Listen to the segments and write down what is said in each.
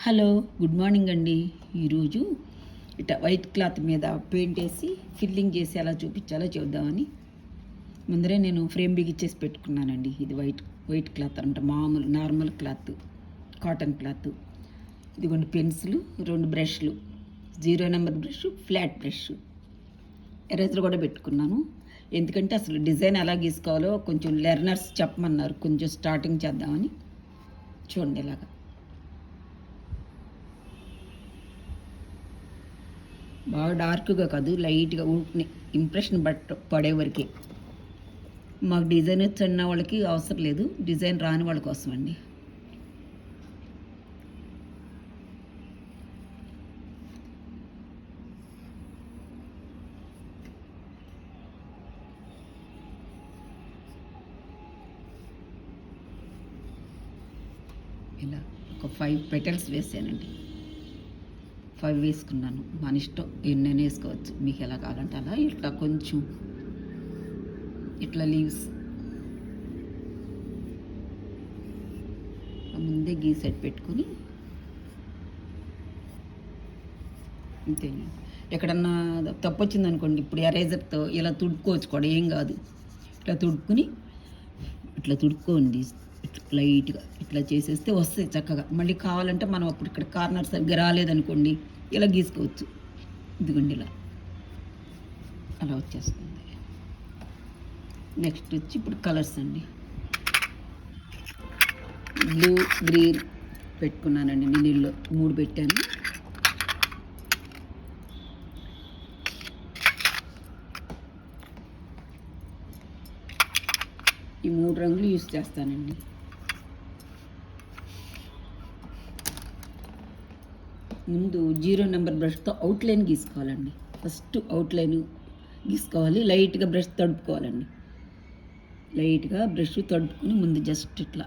Hello, good morning అండి. ఈరోజు ఇట్లా వైట్ క్లాత్ మీద పెయింట్ వేసి ఫిల్లింగ్ చేసి ఎలా చూపించాలో చూద్దామని ముందరే నేను ఫ్రేమ్ బిగిచ్చేసి పెట్టుకున్నానండి. ఇది వైట్ క్లాత్ అనమాట, మామూలు నార్మల్ క్లాత్, కాటన్ క్లాత్. ఇదిగోండి పెన్సిల్, 2 బ్రష్లు, 0 number brush, flat brush, eraser కూడా పెట్టుకున్నాను. ఎందుకంటే అసలు డిజైన్ ఎలా గీసుకోవాలో కొంచెం లెర్నర్స్ చెప్పమన్నారు, కొంచెం స్టార్టింగ్ చేద్దామని. చూడండి ఇలాగా బాగా డార్క్గా కాదు, లైట్గా ఇంప్రెషన్ పడే వరకే. మాకు డిజైన్ వచ్చిన వాళ్ళకి అవసరం లేదు, డిజైన్ రాని వాళ్ళ కోసం అండి. ఇలా ఒక 5 పెటల్స్ వేసానండి. 5 వేసుకున్నాను. మన ఇష్టం, ఎన్నైనా వేసుకోవచ్చు, మీకు ఎలా కావాలంటే అలా. ఇట్లా కొంచెం ఇట్లా లీవ్స్ ముందే గీసెట్ పెట్టుకొని అంతే. ఎక్కడన్నా తప్పు వచ్చిందనుకోండి, ఇప్పుడు ఎరేజర్తో ఇలా తుడుపుకోవచ్చు కూడా, ఏం కాదు. ఇట్లా తుడుపుకుని ఇట్లా తుడుపుకోండి, లైట్గా ఇట్లా చేసేస్తే వస్తాయి చక్కగా. మళ్ళీ కావాలంటే మనం అప్పుడు ఇక్కడ కార్నర్ సరిగ్గా రాలేదనుకోండి, ఇలా గీసుకోవచ్చు. ఇదిగోండి ఇలా అలా వచ్చేస్తుంది. నెక్స్ట్ వచ్చి ఇప్పుడు కలర్స్ అండి. బ్లూ, గ్రీన్ పెట్టుకున్నానండి. నేను ఇల్లు 3 పెట్టాను. ఈ 3 రంగులు యూస్ చేస్తానండి. ముందు 0 నెంబర్ బ్రష్తో అవుట్లైన్ గీసుకోవాలండి. ఫస్ట్ అవుట్లైన్ గీసుకోవాలి. లైట్గా బ్రష్ తడుపుకోవాలండి. లైట్గా బ్రష్ తడుపుకొని ముందు జస్ట్ ఇట్లా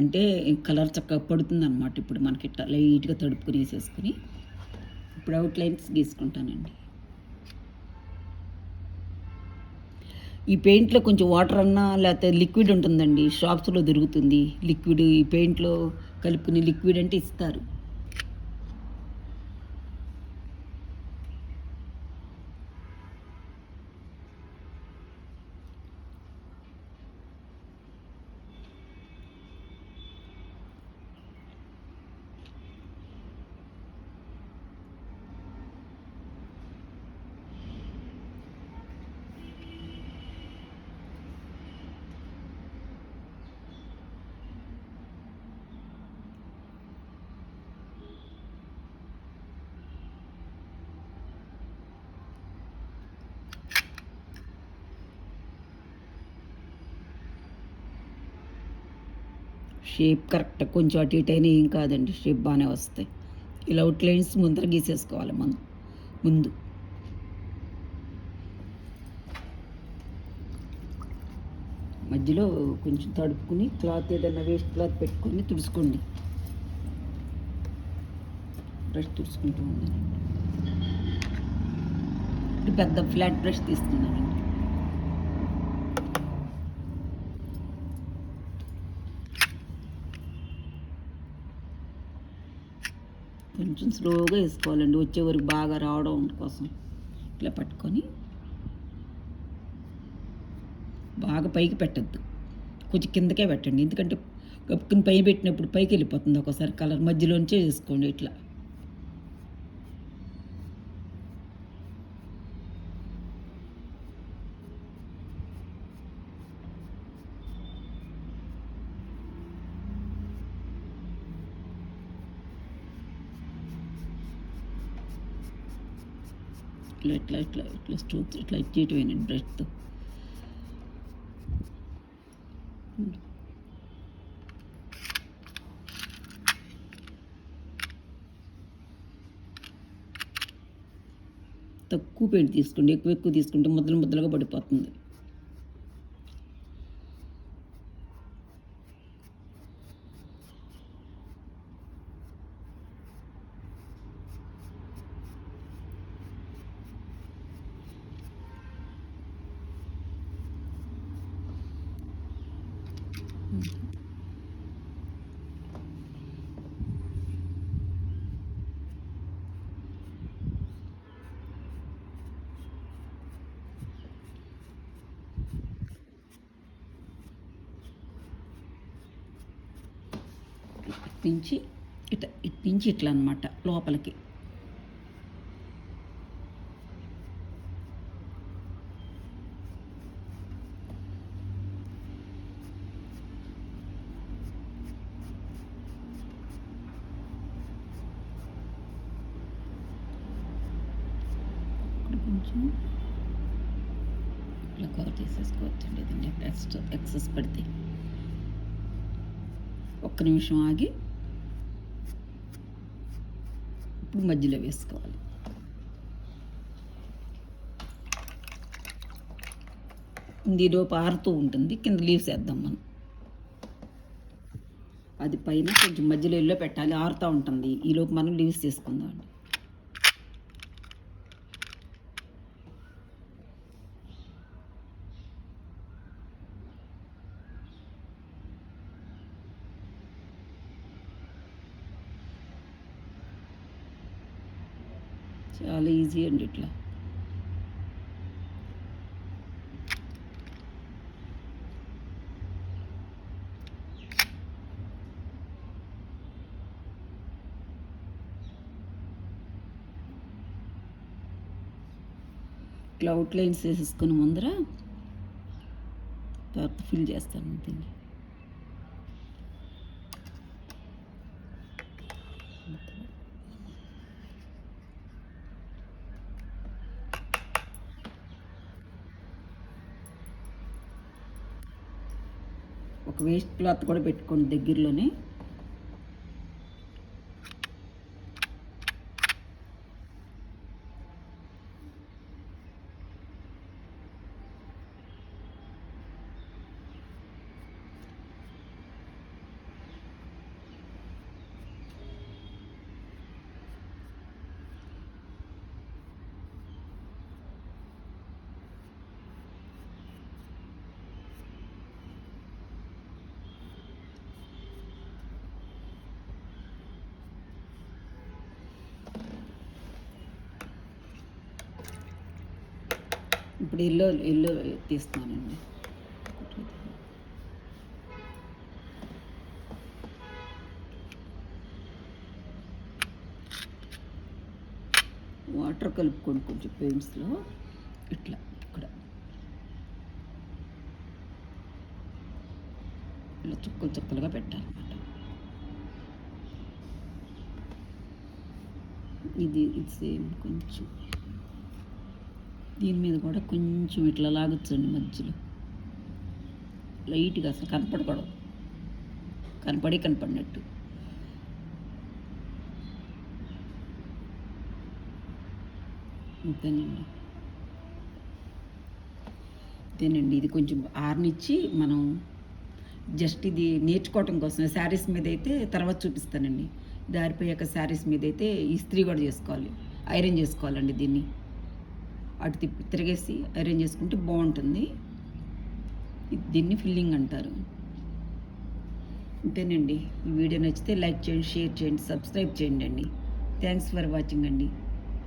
అంటే కలర్ చక్కగా పడుతుంది అన్నమాట. ఇప్పుడు మనకి ఇట్లా లైట్గా తడుపుకొని వేసేసుకుని ఇప్పుడు అవుట్లైన్స్ గీసుకుంటానండి. ఈ పెయింట్లో కొంచెం వాటర్ అన్నా లేకపోతే లిక్విడ్ ఉంటుందండి, షాప్స్లో దొరుకుతుంది లిక్విడ్. ఈ పెయింట్లో కలుపుకుని లిక్విడ్ అంటే ఇస్తారు. షేప్ కరెక్ట్, కొంచెం అటు ఇటు అయినా ఏం కాదండి, షేప్ బాగానే వస్తాయి. ఇలా అవుట్లైన్స్ ముందర గీసేసుకోవాలి ముందు. మధ్యలో కొంచెం తడుపుకుని క్లాత్, ఏదైనా వేస్ట్ క్లాత్ పెట్టుకొని తుడుచుకోండి. బ్రష్ తుడుచుకుంటూ ఉండండి. పెద్ద ఫ్లాట్ బ్రష్ తీసుకున్నానండి. కొంచెం స్లోగా వేసుకోవాలండి, వచ్చే వరకు బాగా రావడం కోసం. ఇట్లా పట్టుకొని బాగా పైకి పెట్టద్దు, కొంచెం కిందకే పెట్టండి. ఎందుకంటే కప్పుకుని పై పెట్టినప్పుడు పైకి వెళ్ళిపోతుంది ఒకసారి కలర్. మధ్యలోంచే వేసుకోండి ఇట్లా. ఇట్లా ఇట్లా ఇట్లా ఇట్లా స్ట్రోక్స్ ఇట్లా ఇచ్చేటివేనండి బ్రష్తో. తక్కువ పెయింట్ తీసుకోండి, ఎక్కువ తీసుకుంటే ముద్దలు ముద్దలుగా పడిపోతుంది. ఇట్నుంచి ఇట్నుంచి ఇట్లా అనమాట లోపలికి. కొంచెం ఇట్లా కవర్ చేసేసుకోవచ్చండి. ఇది ఎక్సెస్ పడితే ఒక్క నిమిషం ఆగి ఇప్పుడు మధ్యలో వేసుకోవాలి. ఈలోపు ఆరుతూ ఉంటుంది. కింద లీవ్స్ వేద్దాం మనం. అది పైన కొంచెం మధ్యలో ఎల్లో పెట్టాలి, ఆరుతూ ఉంటుంది. ఈలోపు మనం లీవ్స్ తీసుకుందాం అండి. చాలా ఈజీ అండి ఇట్లా. ఇట్లా అవుట్లైన్స్ వేసేసుకుని ముందర తర్వాత ఫిల్ చేస్తాను దీన్ని. ఒక వేస్ట్ క్లాత్ కూడా పెట్టుకోండి దగ్గరలోనే. ఇప్పుడు ఎల్లో తీస్తున్నానండి. వాటర్ కలుపుకోండి కొంచెం పెయింట్స్లో. ఇట్లా ఇక్కడ ఇలా చుక్కలు చుక్కలుగా పెట్టాలన్నమాట. ఇది సేమ్ కొంచెం దీని మీద కూడా కొంచెం ఇట్లా లాగొచ్చండి మధ్యలో లైట్గా, అసలు కనపడకూడదు, కనపడినట్టు. అంతేనండి. ఇది కొంచెం ఆరనిచ్చి మనం జస్ట్ ఇది నేర్చుకోవటం కోసం శారీస్ మీద అయితే తర్వాత చూపిస్తానండి. ఇది ఆరిపోయాక శారీస్ మీద అయితే ఇస్త్రీ కూడా చేసుకోవాలి, ఐరన్ చేసుకోవాలండి. దీన్ని అటు తిరిగేసి ఐరన్ చేసుకుంటే బాగుంటుంది. దీన్ని ఫిల్లింగ్ అంటారు. అంతేనండి. ఈ వీడియో నచ్చితే లైక్ చేయండి, షేర్ చేయండి, సబ్స్క్రైబ్ చేయండి అండి. థ్యాంక్స్ ఫర్ వాచింగ్ అండి.